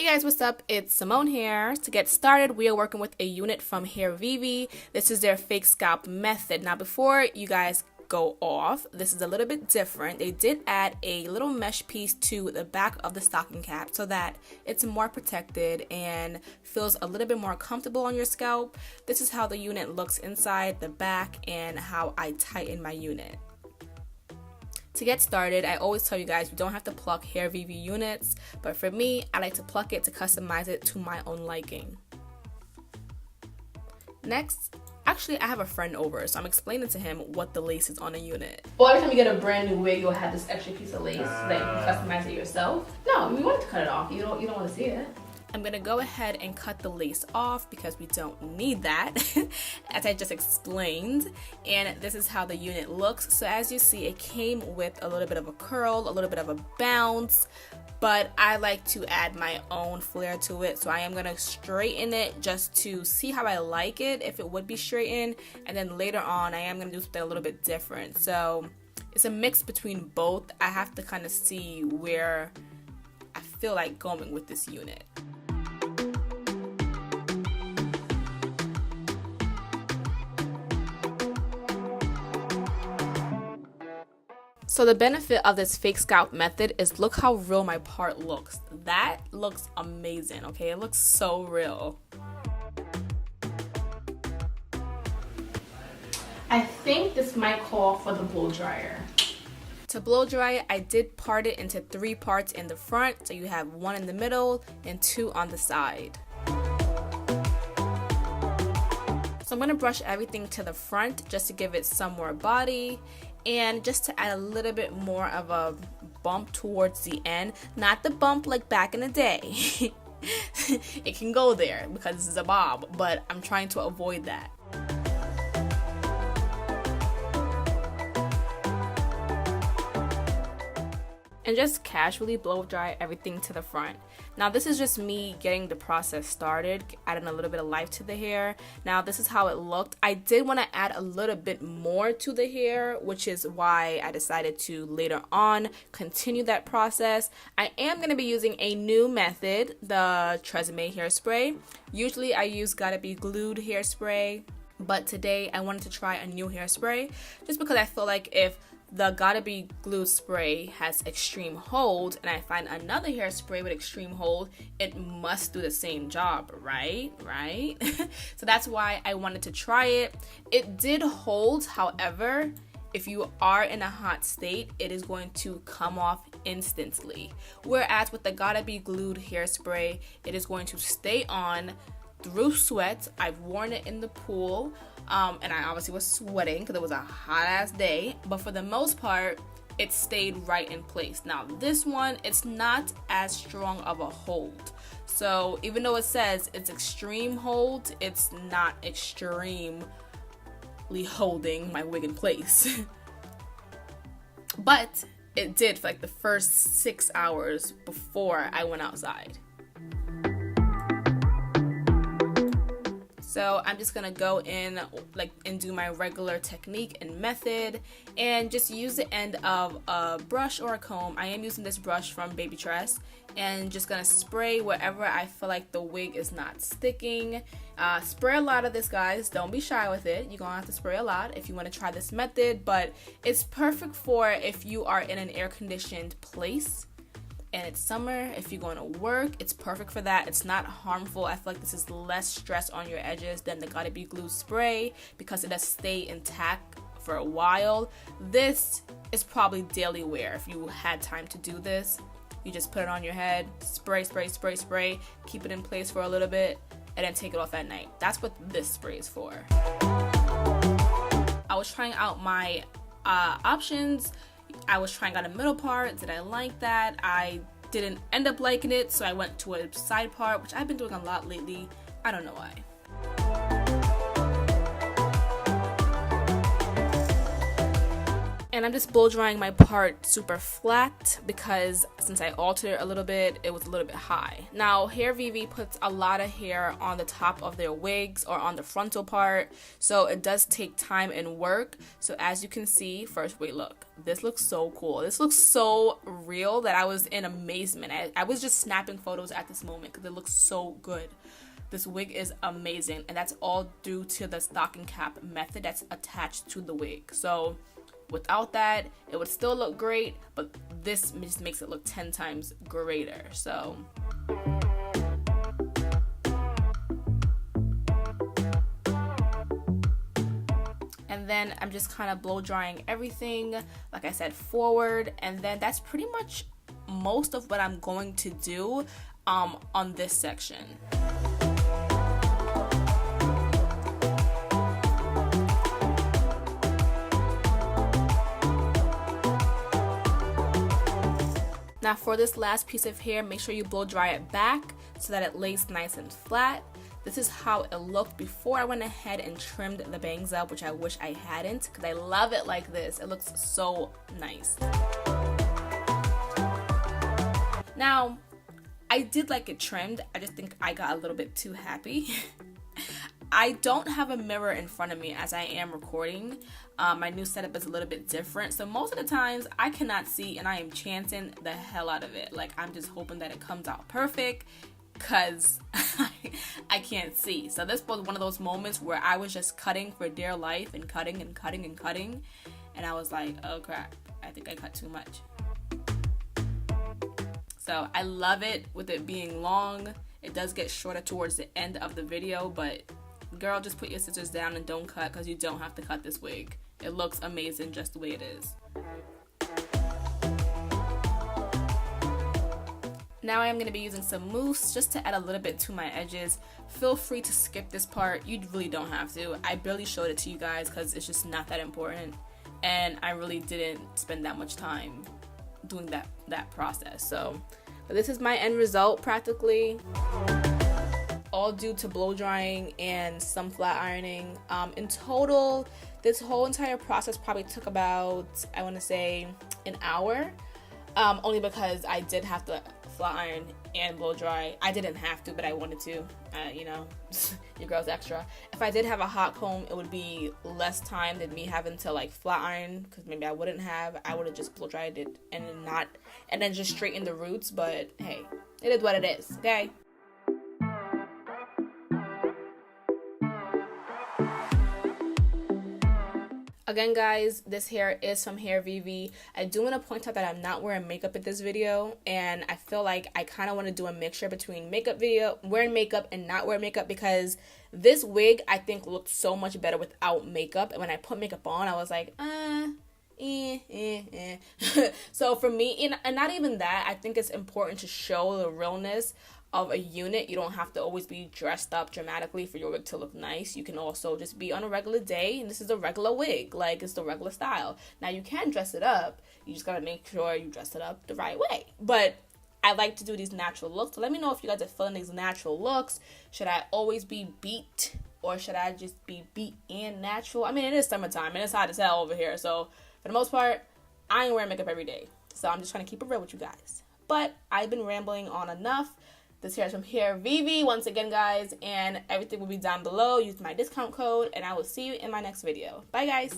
Hey guys, what's up? It's Simone here. To get started, we are working with a unit from HairVivi. This is their fake scalp method. Now, before you guys go off, this is a little bit different. They did add a little mesh piece to the back of the stocking cap so that it's more protected and feels a little bit more comfortable on your scalp. This is how the unit looks inside the back and how I tighten my unit. To get started, I always tell you guys you don't have to pluck HairVivi units, but for me, I like to pluck it to customize it to my own liking. Next, actually I have a friend over, so I'm explaining to him what the lace is on a unit. Well, every time you get a brand new wig, you'll have this extra piece of lace that you can customize it yourself. No, we want to cut it off. You don't want to see it. I'm gonna go ahead and cut the lace off because we don't need that, as I just explained. And this is how the unit looks. So as you see, it came with a little bit of a curl, a little bit of a bounce, but I like to add my own flair to it. So I am gonna straighten it just to see how I like it, if it would be straightened. And then later on, I am gonna do something a little bit different. So it's a mix between both. I have to kind of see where I feel like going with this unit. So the benefit of this fake scalp method is look how real my part looks. That looks amazing, okay? It looks so real. I think this might call for the blow dryer. To blow dry it, I did part it into 3 parts in the front, so you have 1 in the middle and 2 on the side. So I'm gonna brush everything to the front just to give it some more body and just to add a little bit more of a bump towards the end. Not the bump like back in the day. It can go there because this is a bob, but I'm trying to avoid that. And just casually blow dry everything to the front. Now this is just me getting the process started, adding a little bit of life to the hair. Now this is how it looked. I did want to add a little bit more to the hair, which is why I decided to later on continue that process. I am going to be using a new method, the Tresemme hairspray. Usually I use Gotta Be Glued hairspray, but today I wanted to try a new hairspray just because I feel like if the Gotta Be Glued spray has extreme hold and I find another hairspray with extreme hold, it must do the same job, right? So that's why I wanted to try it. It did hold, however, if you are in a hot state, it is going to come off instantly. Whereas with the Gotta Be Glued hairspray, it is going to stay on through sweat. I've worn it in the pool. And I obviously was sweating because it was a hot ass day, but for the most part it stayed right in place. Now this one, it's not as strong of a hold, so even though it says it's extreme hold, it's not extremely holding my wig in place. But it did for like the first 6 hours before I went outside. So I'm just gonna go in and do my regular technique and method and just use the end of a brush or a comb. I am using this brush from Baby Tress and just gonna spray wherever I feel like the wig is not sticking. Spray a lot of this, guys. Don't be shy with it. You're gonna have to spray a lot if you want to try this method, but it's perfect for if you are in an air-conditioned place and it's summer. If you're going to work, it's perfect for that. It's not harmful. I feel like this is less stress on your edges than the Gotta Be Glued spray because it does stay intact for a while. This is probably daily wear. If you had time to do this, you just put it on your head, spray, keep it in place for a little bit, and then take it off at night. That's what this spray is for. I was trying out my options. I was trying out a middle part. Did I like that? I didn't end up liking it, so I went to a side part, which I've been doing a lot lately. I don't know why. And I'm just blow drying my part super flat because since I altered it a little bit, it was a little bit high. Now, HairVivi puts a lot of hair on the top of their wigs or on the frontal part, so it does take time and work. So as you can see, first, wait, look, this looks so cool. This looks so real that I was in amazement. I was just snapping photos at this moment because it looks so good. This wig is amazing, and that's all due to the stocking cap method that's attached to the wig. So without that, it would still look great, but this just makes it look 10 times greater. So and then I'm just kind of blow drying everything, like I said, forward, and then that's pretty much most of what I'm going to do on this section. Now for this last piece of hair, make sure you blow dry it back so that it lays nice and flat. This is how it looked before I went ahead and trimmed the bangs up, which I wish I hadn't because I love it like this. It looks so nice. Now, I did like it trimmed. I just think I got a little bit too happy. I don't have a mirror in front of me as I am recording. My new setup is a little bit different, so most of the times I cannot see and I am chancing the hell out of it. Like, I'm just hoping that it comes out perfect because I can't see. So this was one of those moments where I was just cutting for dear life and cutting and cutting and cutting, and I was like, oh crap, I think I cut too much. So I love it with it being long. It does get shorter towards the end of the video, but girl, just put your scissors down and don't cut because you don't have to cut this wig. It looks amazing just the way it is. Now I am going to be using some mousse just to add a little bit to my edges. Feel free to skip this part. You really don't have to. I barely showed it to you guys because it's just not that important. And I really didn't spend that much time doing that process. So, but this is my end result practically. All due to blow drying and some flat ironing. In total, this whole entire process probably took about, I want to say, an hour. Only because I did have to flat iron and blow dry. I didn't have to, but I wanted to. You know, your girl's extra. If I did have a hot comb, it would be less time than me having to like flat iron, because maybe I wouldn't have. I would have just blow dried it and then just straighten the roots. But hey, it is what it is. Okay. Again, guys, this hair is from HairVivi. I do want to point out that I'm not wearing makeup in this video, and I feel like I kind of want to do a mixture between wearing makeup and not wearing makeup, because this wig I think looked so much better without makeup, and when I put makeup on, I was like, So for me, and not even that, I think it's important to show the realness of a unit. You don't have to always be dressed up dramatically for your wig to look nice. You can also just be on a regular day, and this is a regular wig, like it's the regular style. Now you can dress it up, you just gotta make sure you dress it up the right way. But I like to do these natural looks, so let me know if you guys are feeling these natural looks. Should I always be beat, or should I just be beat and natural? I mean, it is summertime and it's hot as hell over here, so for the most part, I ain't wearing makeup every day, so I'm just trying to keep it real with you guys. But I've been rambling on enough. This hair is from HairVivi once again, guys, and everything will be down below. Use my discount code, and I will see you in my next video. Bye, guys.